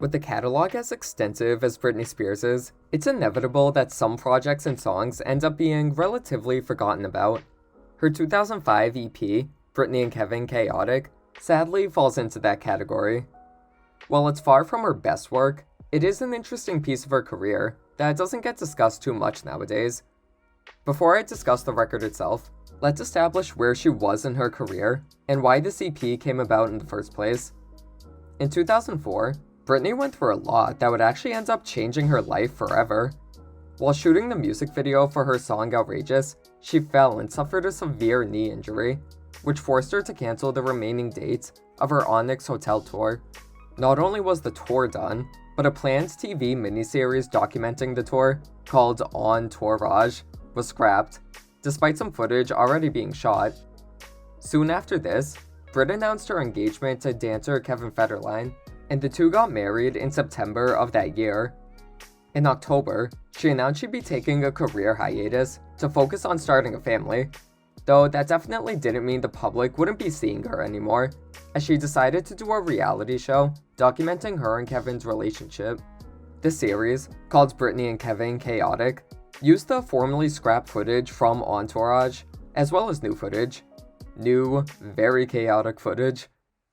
With a catalog as extensive as Britney Spears's, it's inevitable that some projects and songs end up being relatively forgotten about. Her 2005 EP, Britney and Kevin Chaotic, sadly falls into that category. While it's far from her best work, it is an interesting piece of her career that doesn't get discussed too much nowadays. Before I discuss the record itself, let's establish where she was in her career and why this EP came about in the first place. In 2004, Britney went through a lot that would actually end up changing her life forever. While shooting the music video for her song Outrageous, she fell and suffered a severe knee injury, which forced her to cancel the remaining dates of her Onyx Hotel tour. Not only was the tour done, but a planned TV miniseries documenting the tour, called Entourage, was scrapped, despite some footage already being shot. Soon after this, Brit announced her engagement to dancer Kevin Federline, and the two got married in September of that year. In October, she announced she'd be taking a career hiatus to focus on starting a family, though that definitely didn't mean the public wouldn't be seeing her anymore, as she decided to do a reality show documenting her and Kevin's relationship. The series, called Britney and Kevin Chaotic, used the formerly scrapped footage from Entourage, as well as new footage. New, very chaotic footage.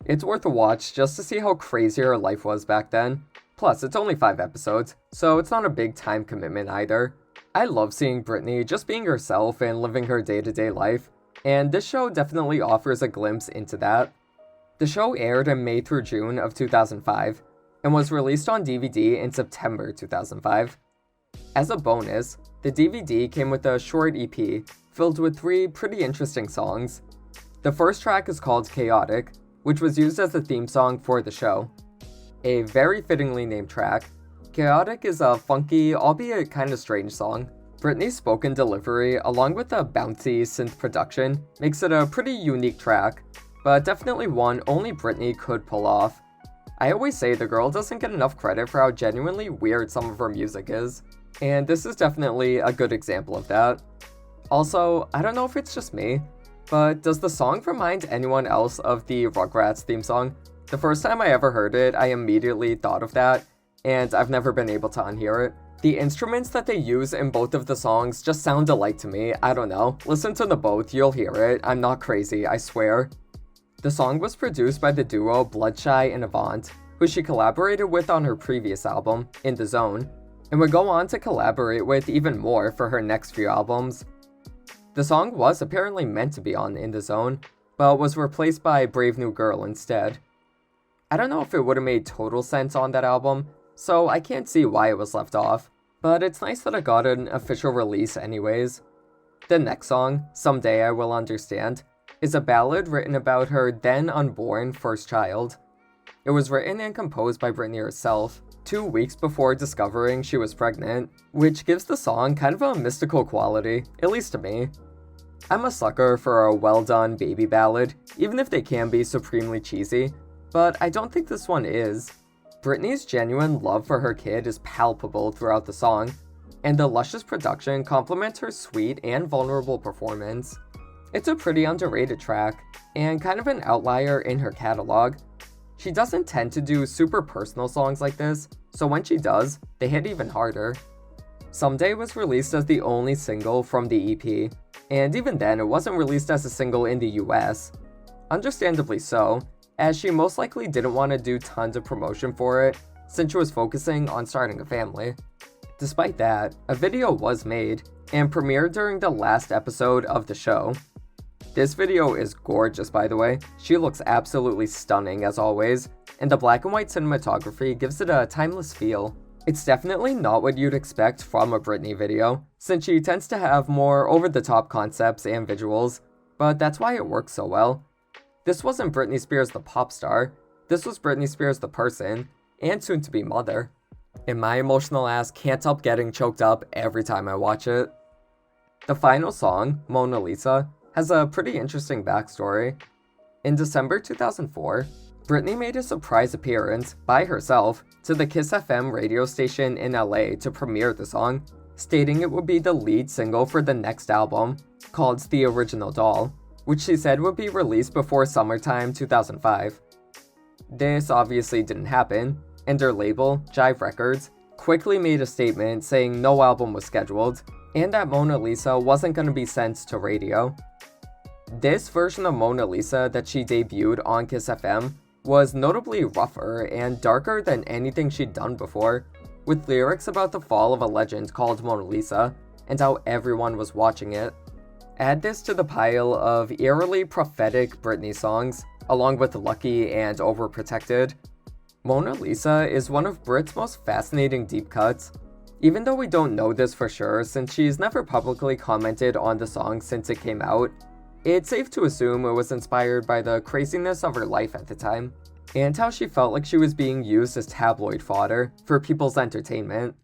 It's worth a watch just to see how crazy her life was back then. Plus, it's only 5 episodes, so it's not a big time commitment either. I love seeing Britney just being herself and living her day-to-day life, and this show definitely offers a glimpse into that. The show aired in May through June of 2005, and was released on DVD in September 2005. As a bonus, the DVD came with a short EP filled with 3 pretty interesting songs. The first track is called Chaotic, which was used as the theme song for the show. A very fittingly named track, Chaotic is a funky, albeit kinda strange song. Britney's spoken delivery, along with a bouncy synth production, makes it a pretty unique track, but definitely one only Britney could pull off. I always say the girl doesn't get enough credit for how genuinely weird some of her music is, and this is definitely a good example of that. Also, I don't know if it's just me, but does the song remind anyone else of the Rugrats theme song? The first time I ever heard it, I immediately thought of that, and I've never been able to unhear it. The instruments that they use in both of the songs just sound alike to me, I don't know. Listen to them both, you'll hear it, I'm not crazy, I swear. The song was produced by the duo Bloodshy and Avant, who she collaborated with on her previous album, In the Zone, and would go on to collaborate with even more for her next few albums. The song was apparently meant to be on In the Zone, but was replaced by Brave New Girl instead. I don't know if it would have made total sense on that album, so I can't see why it was left off, but it's nice that it got an official release anyways. The next song, Someday I Will Understand, is a ballad written about her then unborn first child. It was written and composed by Britney herself, 2 weeks before discovering she was pregnant, which gives the song kind of a mystical quality, at least to me. I'm a sucker for a well-done baby ballad, even if they can be supremely cheesy, but I don't think this one is. Britney's genuine love for her kid is palpable throughout the song, and the luscious production complements her sweet and vulnerable performance. It's a pretty underrated track, and kind of an outlier in her catalog. She doesn't tend to do super personal songs like this, so when she does, they hit even harder. Someday was released as the only single from the EP, and even then it wasn't released as a single in the US. Understandably so, as she most likely didn't want to do tons of promotion for it, since she was focusing on starting a family. Despite that, a video was made, and premiered during the last episode of the show. This video is gorgeous, by the way. She looks absolutely stunning as always, and the black and white cinematography gives it a timeless feel. It's definitely not what you'd expect from a Britney video, since she tends to have more over-the-top concepts and visuals, but that's why it works so well. This wasn't Britney Spears the pop star, this was Britney Spears the person, and soon-to-be mother. And my emotional ass can't help getting choked up every time I watch it. The final song, Mona Lisa, has a pretty interesting backstory. In December 2004, Britney made a surprise appearance, by herself, to the Kiss FM radio station in LA to premiere the song, stating it would be the lead single for the next album, called The Original Doll, which she said would be released before summertime 2005. This obviously didn't happen, and her label, Jive Records, quickly made a statement saying no album was scheduled, and that Mona Lisa wasn't going to be sent to radio. This version of Mona Lisa that she debuted on Kiss FM was notably rougher and darker than anything she'd done before, with lyrics about the fall of a legend called Mona Lisa, and how everyone was watching it. Add this to the pile of eerily prophetic Britney songs, along with Lucky and Overprotected. Mona Lisa is one of Brit's most fascinating deep cuts, even though we don't know this for sure since she's never publicly commented on the song since it came out. It's safe to assume it was inspired by the craziness of her life at the time, and how she felt like she was being used as tabloid fodder for people's entertainment.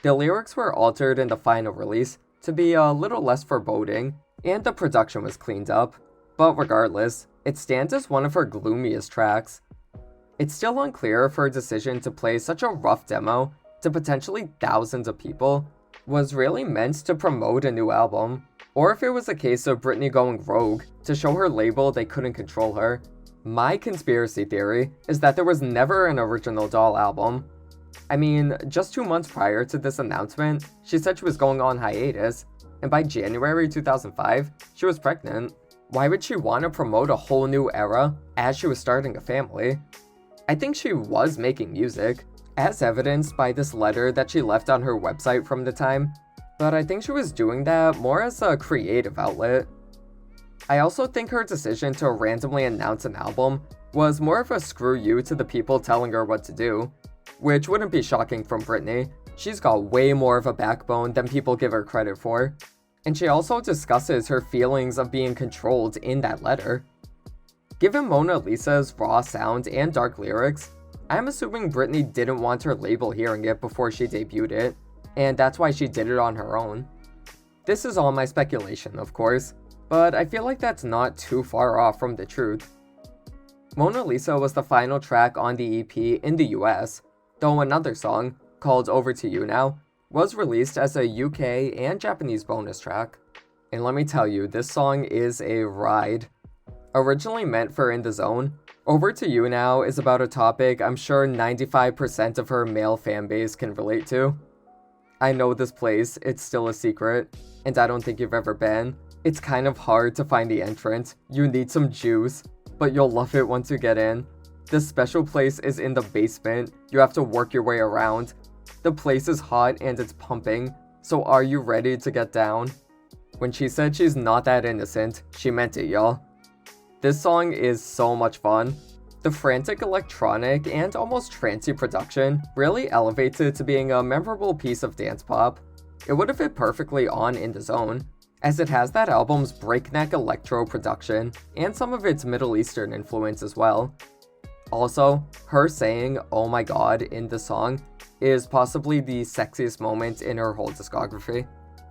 The lyrics were altered in the final release to be a little less foreboding, and the production was cleaned up, but regardless, it stands as one of her gloomiest tracks. It's still unclear if her decision to play such a rough demo to potentially thousands of people was really meant to promote a new album, or if it was a case of Britney going rogue to show her label they couldn't control her. My conspiracy theory is that there was never an original Doll album. I mean, just 2 months prior to this announcement, she said she was going on hiatus, and by January 2005, she was pregnant. Why would she want to promote a whole new era as she was starting a family? I think she was making music, as evidenced by this letter that she left on her website from the time, but I think she was doing that more as a creative outlet. I also think her decision to randomly announce an album was more of a screw you to the people telling her what to do, which wouldn't be shocking from Britney. She's got way more of a backbone than people give her credit for, and she also discusses her feelings of being controlled in that letter. Given Mona Lisa's raw sound and dark lyrics, I'm assuming Britney didn't want her label hearing it before she debuted it, and that's why she did it on her own. This is all my speculation, of course, but I feel like that's not too far off from the truth. Mona Lisa was the final track on the EP in the US, though another song, called Over to You Now, was released as a UK and Japanese bonus track. And let me tell you, this song is a ride. Originally meant for In the Zone, Over to You Now is about a topic I'm sure 95% of her male fanbase can relate to. I know this place, it's still a secret, and I don't think you've ever been. It's kind of hard to find the entrance, you need some juice, but you'll love it once you get in. This special place is in the basement, you have to work your way around. The place is hot and it's pumping, so are you ready to get down? When she said she's not that innocent, she meant it, y'all. This song is so much fun. The frantic electronic and almost trancy production really elevates it to being a memorable piece of dance pop. It would have fit perfectly on In the Zone, as it has that album's breakneck electro production and some of its Middle Eastern influence as well. Also, her saying "oh my god" in the song is possibly the sexiest moment in her whole discography.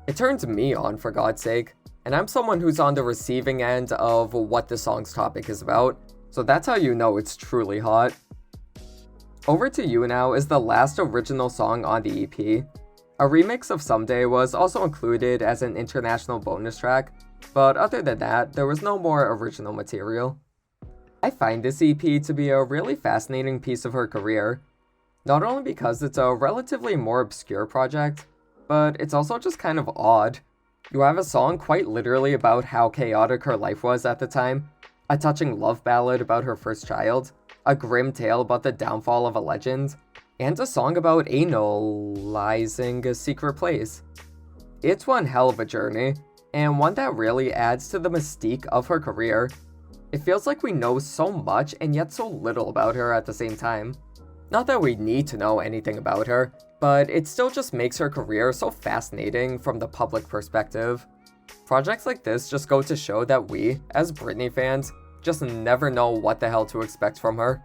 It turns me on, for God's sake, and I'm someone who's on the receiving end of what the song's topic is about, so that's how you know it's truly hot. Over to You Now is the last original song on the EP. A remix of Someday was also included as an international bonus track, but other than that, there was no more original material. I find this EP to be a really fascinating piece of her career, not only because it's a relatively more obscure project, but it's also just kind of odd. You have a song quite literally about how chaotic her life was at the time, a touching love ballad about her first child, a grim tale about the downfall of a legend, and a song about analyzing a secret place. It's one hell of a journey, and one that really adds to the mystique of her career. It feels like we know so much and yet so little about her at the same time. Not that we need to know anything about her, but it still just makes her career so fascinating from the public perspective. Projects like this just go to show that we, as Britney fans, just never know what the hell to expect from her.